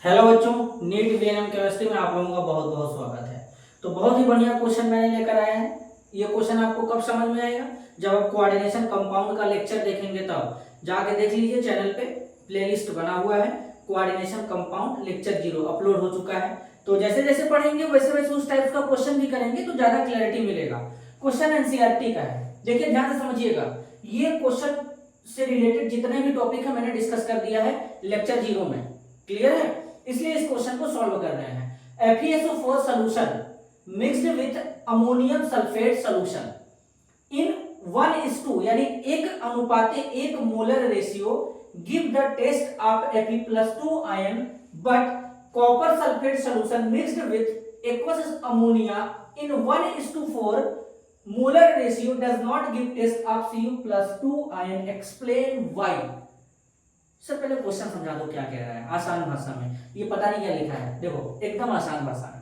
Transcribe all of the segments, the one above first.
Hello बच्चों, NEET VNM chemistry में आप लोगों का बहुत बहुत स्वागत है। तो बहुत ही बढ़िया क्वेश्चन मैंने लेकर आया है। ये क्वेश्चन आपको कब समझ में आएगा? जब आप कोऑर्डिनेशन कंपाउंड का लेक्चर देखेंगे तब। जाके देख लीजिए, चैनल पे प्लेलिस्ट बना हुआ है, कोऑर्डिनेशन कंपाउंड लेक्चर 0 अपलोड हो चुका है। तो जैसे जैसे पढ़ेंगे वैसे वैसे उस टाइप का क्वेश्चन भी करेंगे तो ज्यादा क्लैरिटी मिलेगा। क्वेश्चन एनसीईआरटी का है, देखिए ध्यान से समझिएगा। ये क्वेश्चन से रिलेटेड जितने भी टॉपिक है मैंने डिस्कस कर दिया है लेक्चर 0 में। क्लियर है? इसलिए इस क्वेश्चन को सॉल्व कर रहे हैं। FeSO4 solution mixed with ammonium sulphate solution in 1:2 यानी 1:1 molar ratio give the test of Fe+2 ion but copper sulphate solution mixed with aqueous ammonia in 1:4 molar ratio does not give test of Cu+2 ion, explain why. सबसे पहले question समझा दो क्या कह रहा है आसान भाषा में। ये पता नहीं क्या लिखा है, देखो एकदम आसान भाषा में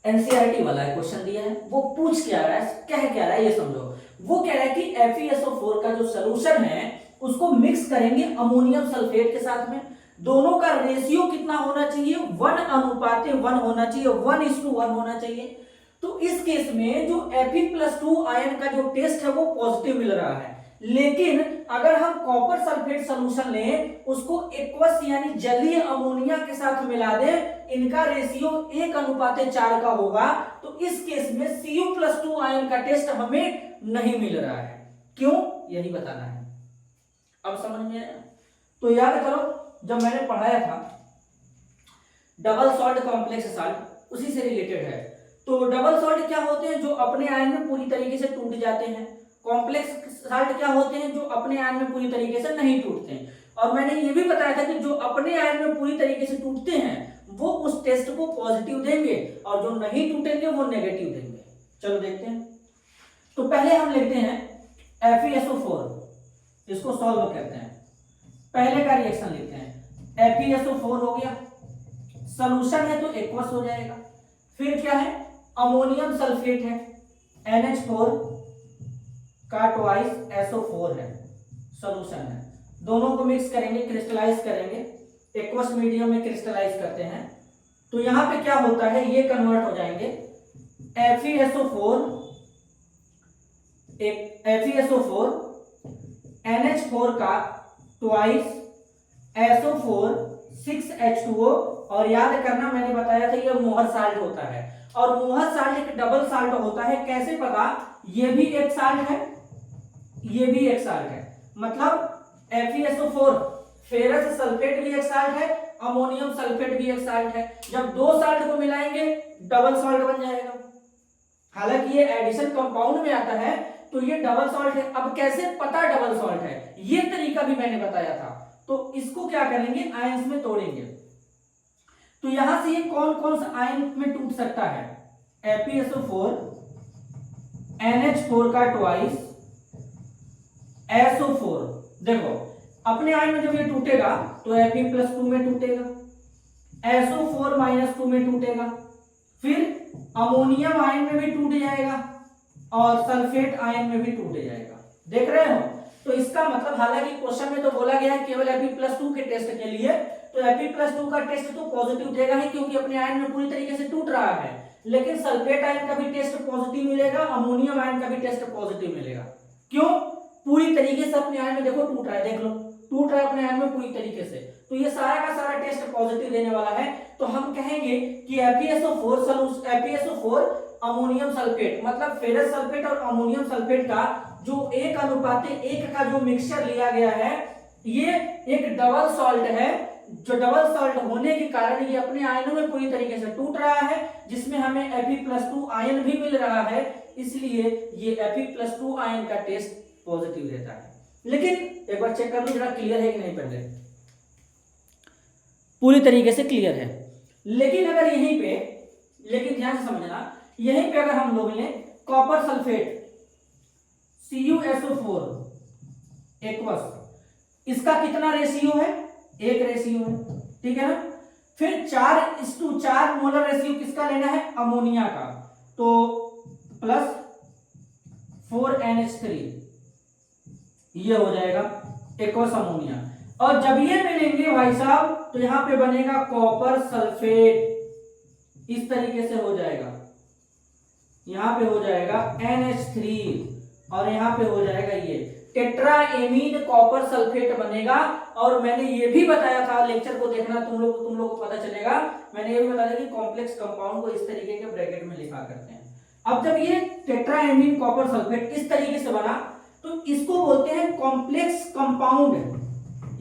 एनसीईआरटी वाला है क्वेश्चन दिया है। वो पूछ क्या रहा है, कह क्या रहा है ये समझो। वो कह रहा है कि FeSO4 का जो सोल्यूशन है उसको मिक्स करेंगे अमोनियम सल्फेट के साथ में। दोनों का रेशियो कितना होना चाहिए? 1:1 होना चाहिए, 1:1 होना चाहिए। तो इस केस में जो Fe+2 आयन का जो टेस्ट है वो पॉजिटिव मिल रहा है। लेकिन अगर हम कॉपर सल्फेट सॉल्यूशन लें, उसको एक्वस यानी जलीय अमोनिया के साथ मिला दें, इनका रेशियो 1:4 का होगा। तो इस केस में Cu+2 आयन का टेस्ट हमें नहीं मिल रहा है। क्यों? यही बताना है। अब समझ में आया? तो याद करो, जब मैंने पढ़ाया था डबल सॉल्ट कॉम्प्लेक्स सॉल्ट, उसी से रिलेटेड है। तो डबल सॉल्ट क्या होते हैं? जो अपने आयन में पूरी तरीके से टूट जाते हैं। कॉम्प्लेक्स सॉल्ट क्या होते हैं? जो अपने आयन में पूरी तरीके से नहीं टूटते हैं। और मैंने ये भी बताया था कि जो अपने आयन में पूरी तरीके से टूटते हैं वो उस टेस्ट को पॉजिटिव देंगे और जो नहीं टूटेंगे वो नेगेटिव देंगे। चलो देखते हैं। तो पहले हम लिखते हैं FeSO4, इसको सॉल्व करते हैं। पहले का रिएक्शन लिखते हैं। FeSO4 हो गया, सॉल्यूशन है तो एक्वस हो जाएगा। फिर क्या है? अमोनियम सल्फेट है, NH4 का ट्वाइस SO4 है, सॉल्यूशन है। दोनों को मिक्स करेंगे, क्रिस्टलाइज करेंगे, एक्वस मीडियम में क्रिस्टलाइज करते हैं। तो यहां पे क्या होता है? ये कन्वर्ट हो जाएंगे FeSO4 NH4 का ट्वाइस SO4 6H2O। और याद करना, मैंने बताया था ये मोहर साल्ट होता है और मोहर साल्ट एक डबल साल्ट होता है। कैसे पता? ये भी एक साल्ट है, ये भी एक साल्ट है। मतलब FeSO4 फेरस सल्फेट भी एक साल्ट है, अमोनियम सल्फेट भी एक साल्ट है। जब दो साल्ट को मिलाएंगे डबल साल्ट बन जाएगा। हालांकि ये एडिशन कंपाउंड में आता है तो ये डबल सॉल्ट है। अब कैसे पता डबल सॉल्ट है? ये तरीका भी मैंने बताया था। तो इसको क्या करेंगे? आयंस में तोड़ेंगे। तो यहां से ये कौन कौन सा आयन में टूट सकता है? FeSO4 NH4 का ट्वाइस SO4। देखो अपने आयन में जब ये टूटेगा तो Fe+2 में टूटेगा, SO4 - 2 में टूटेगा, फिर अमोनियम आयन में भी टूट जाएगा और सल्फेट आयन में भी टूट जाएगा। देख रहे हो? तो इसका मतलब, हालांकि क्वेश्चन में तो बोला गया है केवल Fe+2 के टेस्ट के लिए, तो Fe+2 का टेस्ट तो पॉजिटिव देगा ही क्योंकि अपने आयन में पूरी तरीके से टूट रहा है। लेकिन सल्फेट आयन का भी टेस्ट पॉजिटिव मिलेगा, अमोनियम आयन का भी टेस्ट पॉजिटिव मिलेगा। क्यों? पूरी तरीके से अपने आयन में देखो टूट रहा है, देख लो टूट रहा है अपने आयन में पूरी तरीके से। तो ये सारा का सारा टेस्ट पॉजिटिव देने वाला है। तो हम कहेंगे कि FeSO4 अमोनियम सल्फेट, मतलब फेरस सल्फेट और अमोनियम सल्फेट का जो 1:1 का जो मिक्सचर लिया गया है, ये एक डबल सॉल्ट है। जो डबल सॉल्ट होने के कारण ये अपने आयनों में पूरी तरीके से टूट रहा है, जिसमें हमें Fe+2 आयन भी मिल रहा है। इसलिए ये Fe+2 आयन का टेस्ट पॉजिटिव देता है। लेकिन एक बार चेक कर लो जरा, क्लियर है कि नहीं? पहले पूरी तरीके से क्लियर है। लेकिन अगर यहीं पे, लेकिन ध्यान से समझना, यहीं पे अगर हम लोग लें कॉपर सल्फेट CuSO4 एक्वस, इसका कितना रेशियो है? 1 रेशियो है, ठीक है ना। फिर 4:4 मोलर रेशियो किसका लेना है? अमोनिया का। तो +4NH3 ये हो जाएगा एक्वस अमोनिया। और जब ये मिलेंगे भाई साहब तो यहाँ पे बनेगा कॉपर सल्फेट, इस तरीके से हो जाएगा, यहाँ पे हो जाएगा NH3 और यहाँ पे हो जाएगा ये टेट्राएमीन कॉपर सल्फेट बनेगा। और मैंने ये भी बताया था, लेक्चर को देखना तुम लोग को पता चलेगा, मैंने ये भी बताया कि कॉम्प्लेक्स कंपाउंड को इस तरीके के ब्रैकेट में लिखा करते हैं। अब जब ये टेट्राएमीन कॉपर सल्फेट इस तरीके से बना तो इसको बोलते हैं कॉम्प्लेक्स कंपाउंड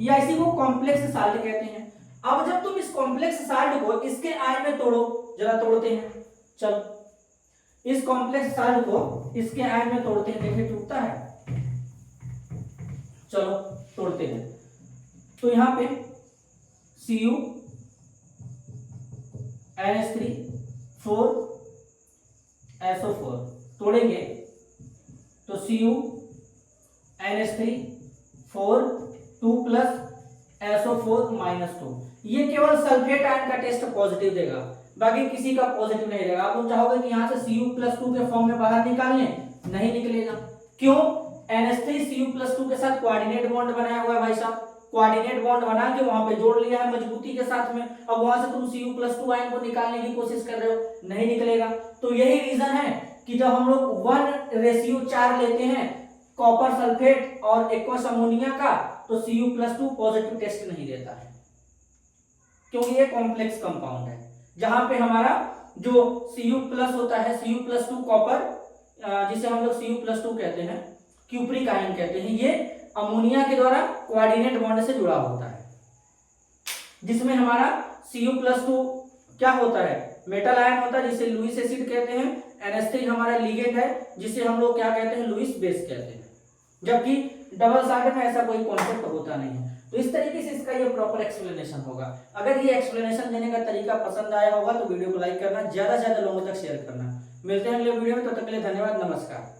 या इसी को कॉम्प्लेक्स साल्ट कहते हैं। अब जब तुम इस कॉम्प्लेक्स साल्ट को इसके आयन में तोड़ो, जरा तोड़ते हैं, चलो इस कॉम्प्लेक्स साल्ट को इसके आयन में तोड़ते हैं, देखिए टूटता है, चलो तोड़ते हैं। तो यहां पे Cu NH3 4 SO4 तोड़ेंगे तो Cu NH3 4 2 प्लस SO4 -2, ये केवल सल्फेट आयन का टेस्ट पॉजिटिव देगा, बाकी किसी का पॉजिटिव नहीं देगा। आप लोग चाहोगे कि यहाँ से Cu+2 के फॉर्म में बाहर निकाल लें, नहीं निकलेगा। क्यों? NH3 Cu+2 के साथ कोऑर्डिनेट बॉन्ड बनाया हुआ है भाई साहब, कोऑर्डिनेट बॉन्ड बना के वहां पे जोड़ लिया है मजबूती के साथ में। अब वहां से तुम Cu+2 आयन को निकालने की कोशिश कर रहे हो, नहीं निकलेगा। तो यही रीजन है कि जब हम लोग 1:4 लेते हैं कॉपर सल्फेट और एक्वस अमोनिया का, तो Cu+2 पॉजिटिव टेस्ट नहीं देता है, क्योंकि ये कॉम्प्लेक्स कंपाउंड है। जहां पे हमारा जो Cu+ होता है, Cu+2 कॉपर, जिसे हम लोग Cu+2 कहते हैं, क्यूप्रिक आयन कहते हैं, ये अमोनिया के द्वारा कोऑर्डिनेट बॉन्ड से जुड़ा होता है, जिसमें हमारा Cu+2 क्या होता है, मेटल आयन होता है जिसे लुईस एसिड कहते हैं। NH3 हमारा लिगेंड है जिसे हम लोग क्या कहते हैं, लुईस बेस कहते हैं, जबकि डबल साल्ट में ऐसा कोई कॉन्सेप्ट होता नहीं है। तो इस तरीके से इसका ये प्रॉपर एक्सप्लेनेशन होगा। अगर ये एक्सप्लेनेशन देने का तरीका पसंद आया होगा तो वीडियो को लाइक करना, ज्यादा से ज्यादा लोगों तक शेयर करना। मिलते हैं अगले वीडियो में, तब तक के लिए धन्यवाद, नमस्कार।